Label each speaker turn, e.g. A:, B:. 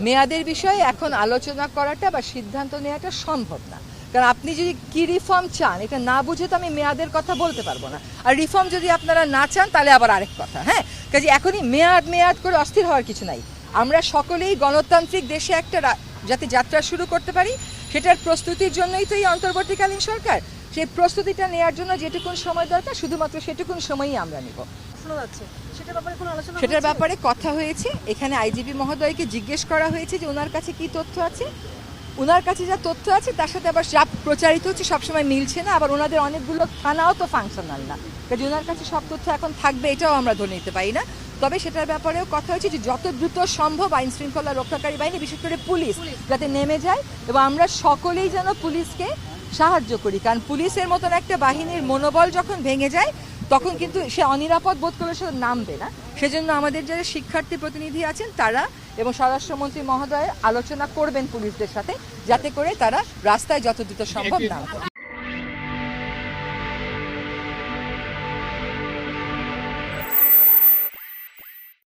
A: মেয়াদের বিষয়ে এখন আলোচনা করাটা বা সিদ্ধান্ত নেওয়াটা সম্ভব না, কারণ আপনি যদি কি রিফর্ম চান এটা না বুঝে তো আমি মেয়াদের কথা বলতে পারবো না। আর রিফর্ম যদি আপনারা না চান তাহলে আবার আরেক কথা। হ্যাঁ, কাজে এখনই মেয়াদ মেয়াদ করে অস্থির হওয়ার কিছু নাই। আমরা সকলেই গণতান্ত্রিক দেশে একটা যাতে যাত্রা শুরু করতে পারি সেটার প্রস্তুতির জন্যই তো এই অন্তর্বর্তীকালীন সরকার। সেই প্রস্তুতিটা নেওয়ার জন্য যেটুকুন সময় দরকার শুধুমাত্র সেটুকুন সময়ই আমরা নিব। সেটার ব্যাপারে কথা হয়েছে, এখানে আইজিপি মহোদয়কে জিজ্ঞেস করা হয়েছে যে ওনার কাছে কি তথ্য আছে। ওনার কাছে যা তথ্য আছে তার সাথে আবার যা প্রচারিত হচ্ছে সবসময় মিলছে না, আবার ওনাদের অনেকগুলো থানাও তো ফাংশনাল না, কাজে ওনার কাছে সব তথ্য এখন থাকবে এটাও আমরা ধরে নিতে পারি না। তবে সেটার ব্যাপারেও কথা হচ্ছে যে যত দ্রুত সম্ভব আইন শৃঙ্খলা রক্ষাকারী বাহিনী বিশেষ করে পুলিশ যাতে নেমে যায় এবং আমরা সকলেই যেন পুলিশকে সাহায্য করি, কারণ পুলিশের মতন একটা বাহিনীর মনোবল যখন ভেঙে যায় তখন কিন্তু সে অনিরাপদ বোধ করে সে নামবে না। সেজন্য আমাদের যারা শিক্ষার্থী প্রতিনিধি আছেন তারা এবং স্বরাষ্ট্রমন্ত্রী মহোদয় আলোচনা করবেন পুলিশদের সাথে যাতে করে তারা রাস্তায় যত দ্রুত সম্ভব নামে।